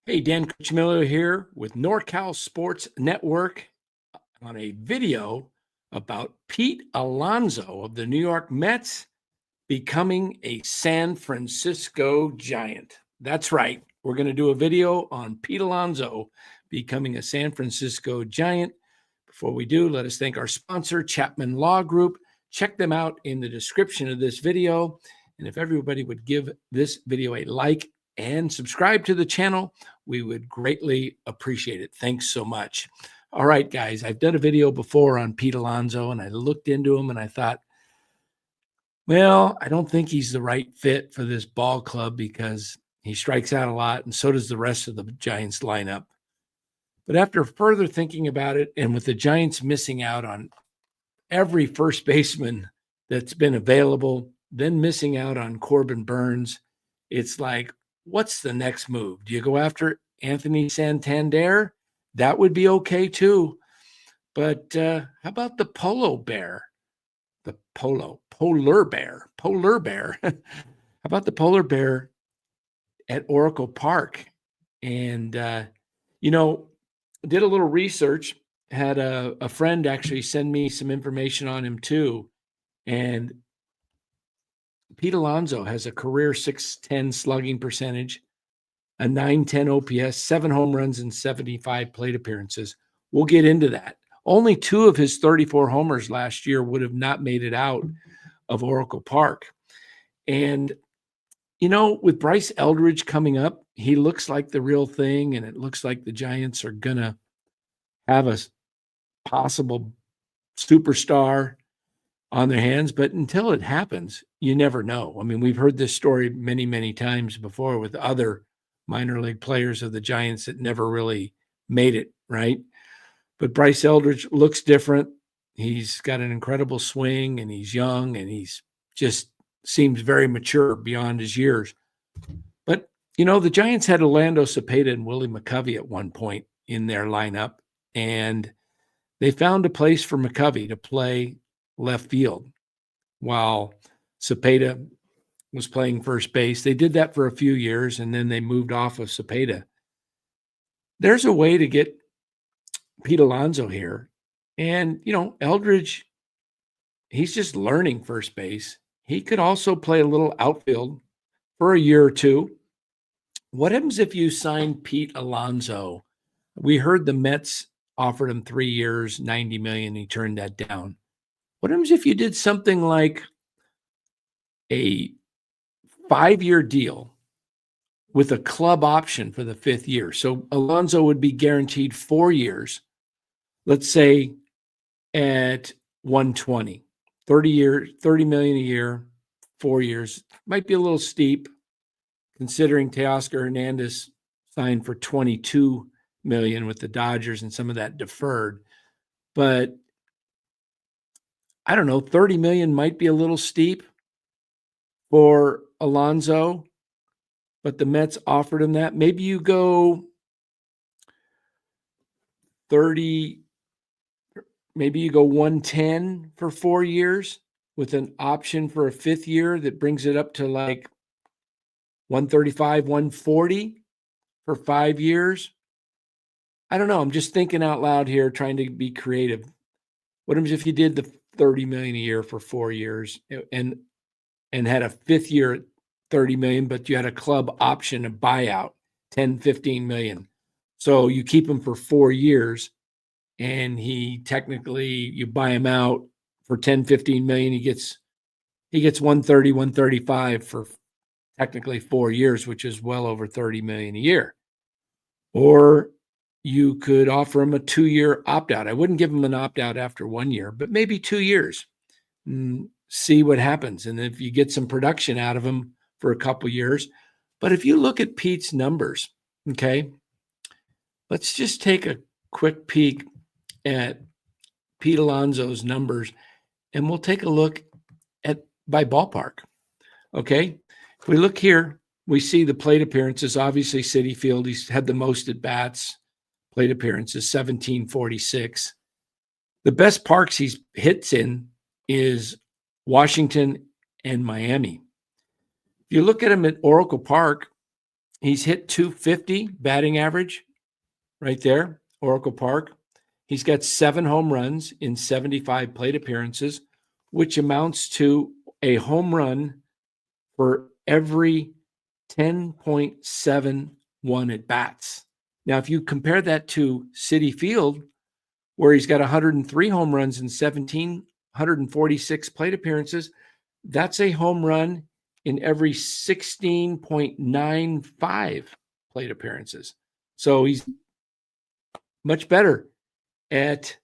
Hey, Dan Miller here with NorCal Sports Network on a video about Pete Alonso of the New York Mets becoming a San Francisco Giant. That's right. We're going to do a video on Pete Alonso becoming a San Francisco Giant. Before we do, let us thank our sponsor, Chapman Law Group. Check them out in the description of this video. And if everybody would give this video a like and subscribe to the channel, we would greatly appreciate it. Thanks so much. All right, guys, I've done a video before on Pete Alonso, and I looked into him and I thought, well, I don't think he's the right fit for this ball club because he strikes out a lot, and so does the rest of the Giants lineup. But after further thinking about it, and with the Giants missing out on every first baseman that's been available, then missing out on Corbin Burns, it's like, what's the next move? Do you go after Anthony Santander? That would be okay too. But how about the polar bear? Polar bear. How about the polar bear at Oracle Park? And, did a little research, had a friend actually send me some information on him too. And Pete Alonso has a career .610 slugging percentage, a .910 OPS, 7 home runs, and 75 plate appearances. We'll get into that. Only 2 of his 34 homers last year would have not made it out of Oracle Park. And, with Bryce Eldridge coming up, he looks like the real thing, and it looks like the Giants are going to have a possible superstar on their hands. But until it happens, you never know. I mean, we've heard this story many, many times before with other minor league players of the Giants that never really made it, right? But Bryce Eldridge looks different. He's got an incredible swing, and he's young, and he's just seems very mature beyond his years. But, the Giants had Orlando Cepeda and Willie McCovey at one point in their lineup, and they found a place for McCovey to play left field while Cepeda was playing first base. They did that for a few years, and then they moved off of Cepeda. There's a way to get Pete Alonso here. And, Eldridge, he's just learning first base. He could also play a little outfield for a year or two. What happens if you sign Pete Alonso? We heard the Mets offered him 3 years, $90 million. He turned that down. What happens if you did something like a 5-year deal with a club option for the 5th year? So Alonso would be guaranteed 4 years, let's say at 120, 30 million a year, 4 years. Might be a little steep considering Teoscar Hernandez signed for 22 million with the Dodgers and some of that deferred. But I don't know, 30 million might be a little steep for Alonso, but the Mets offered him that. Maybe you go 30, maybe you go 110 for 4 years with an option for a 5th year that brings it up to like 135, 140 for 5 years. I don't know. I'm just thinking out loud here, trying to be creative. What happens if you did the 30 million a year for 4 years and had a 5th year at 30 million, but you had a club option, a buyout, 10, 15 million. So you keep him for 4 years, and you buy him out for 10, 15 million. He gets 130, 135 for technically 4 years, which is well over 30 million a year. Or you could offer him a 2-year opt-out. I wouldn't give him an opt-out after 1 year, but maybe 2 years. See what happens. And if you get some production out of him for a couple years. But if you look at Pete's numbers, okay, let's just take a quick peek at Pete Alonso's numbers, and we'll take a look at by ballpark. Okay, if we look here, we see the plate appearances. Obviously, Citi Field, he's had the most at bats, plate appearances, 1746. The best parks he's hits in is Washington and Miami. If you look at him at Oracle Park, He's hit 250 batting average right there, Oracle Park. He's got 7 home runs in 75 plate appearances, which amounts to a home run for every 10.71 at bats. Now, if you compare that to Citi Field, where he's got 103 home runs in 146 plate appearances, that's a home run in every 16.95 plate appearances. So he's much better at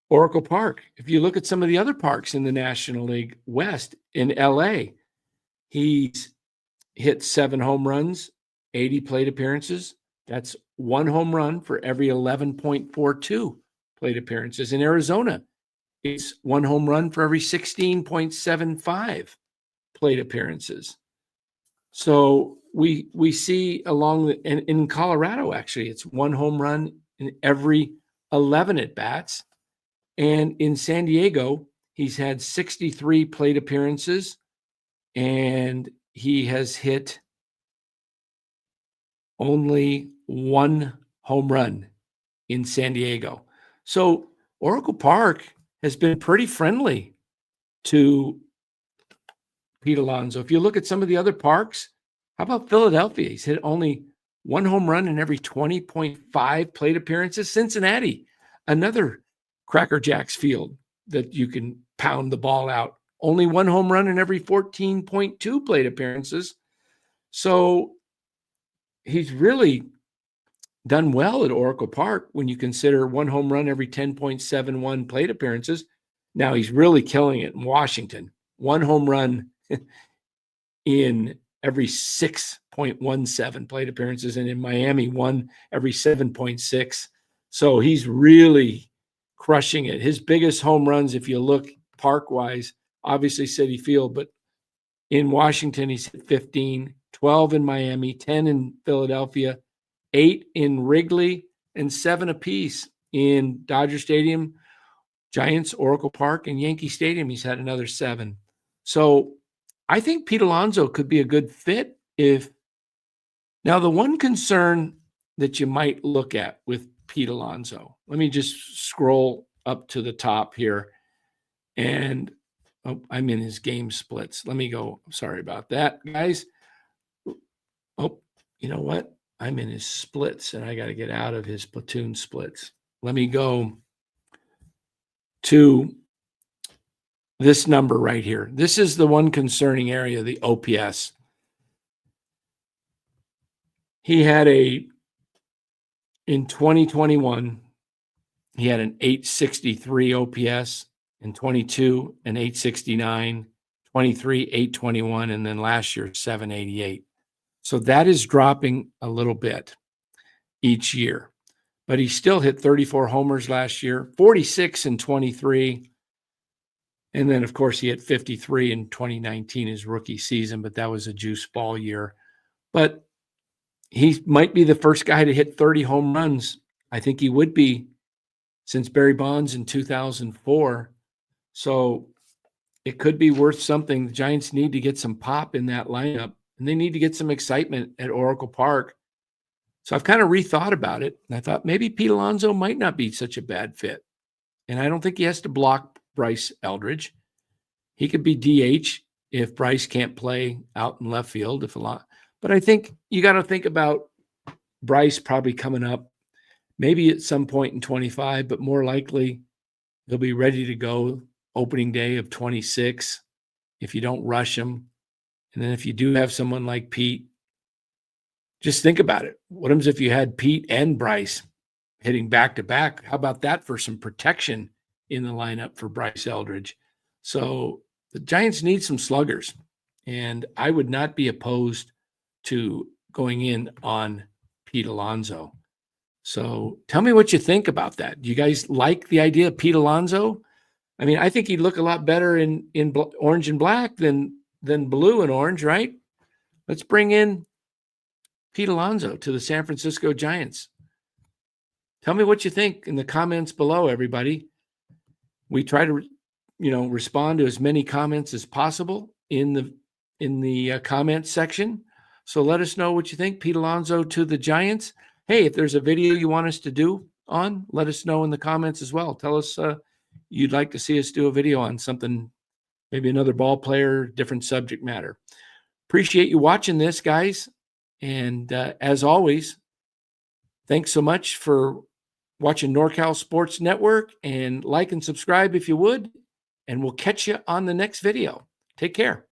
Oracle Park. If you look at some of the other parks in the National League West in LA, he's hit 7 home runs, 80 plate appearances. That's 1 home run for every 11.42 plate appearances. In Arizona, it's 1 home run for every 16.75 plate appearances. So we see along the, and in Colorado, actually, it's 1 home run in every 11 at bats. And in San Diego, he's had 63 plate appearances, and he has hit only 1 home run in San Diego. So Oracle Park has been pretty friendly to Pete Alonso. If you look at some of the other parks, how about Philadelphia? He's hit only 1 home run in every 20.5 plate appearances. Cincinnati, another Cracker Jacks field that you can pound the ball out. Only 1 home run in every 14.2 plate appearances. So he's really done well at Oracle Park when you consider 1 home run every 10.71 plate appearances. Now he's really killing it in Washington. 1 home run in every 6.17 plate appearances, and in Miami, 1 every 7.6. So he's really crushing it. His biggest home runs, if you look park-wise, obviously Citi Field, but in Washington, he's hit 15, 12 in Miami, 10 in Philadelphia, 8 in Wrigley, and 7 apiece in Dodger Stadium, Giants, Oracle Park, and Yankee Stadium. He's had another 7. So I think Pete Alonso could be a good fit if. Now, the one concern that you might look at with Pete Alonso, let me just scroll up to the top here, and I'm in his game splits. Let me go. Sorry about that, guys. Oh, you know what? I'm in his splits, and I got to get out of his platoon splits. Let me go to this number right here. This is the one concerning area, the OPS. He had in 2021, he had an 863 OPS, in 22, an 869, 23, 821, and then last year, 788. So that is dropping a little bit each year. But he still hit 34 homers last year, 46 in 23. And then, of course, he hit 53 in 2019, his rookie season, but that was a juice ball year. But he might be the first guy to hit 30 home runs. I think he would be since Barry Bonds in 2004. So it could be worth something. The Giants need to get some pop in that lineup, and they need to get some excitement at Oracle Park. So I've kind of rethought about it, and I thought maybe Pete Alonso might not be such a bad fit. And I don't think he has to block Bryce Eldridge. He could be DH if Bryce can't play out in left field. But I think you got to think about Bryce probably coming up maybe at some point in 25, but more likely he'll be ready to go opening day of 26 if you don't rush him. And then if you do have someone like Pete, just think about it. What happens if you had Pete and Bryce hitting back to back? How about that for some protection in the lineup for Bryce Eldridge? So the Giants need some sluggers, and I would not be opposed to going in on Pete Alonso. So tell me what you think about that. Do you guys like the idea of Pete Alonso? I mean, I think he'd look a lot better in orange and black than blue and orange, right? Let's bring in Pete Alonso to the San Francisco Giants. Tell me what you think in the comments below, everybody. We try to, respond to as many comments as possible in the comment section. So let us know what you think. Pete Alonso to the Giants. Hey, if there's a video you want us to do on, let us know in the comments as well. Tell us you'd like to see us do a video on something, maybe another ball player, different subject matter. Appreciate you watching this, guys. And as always, thanks so much for watching NorCal Sports Network, and like and subscribe if you would. And we'll catch you on the next video. Take care.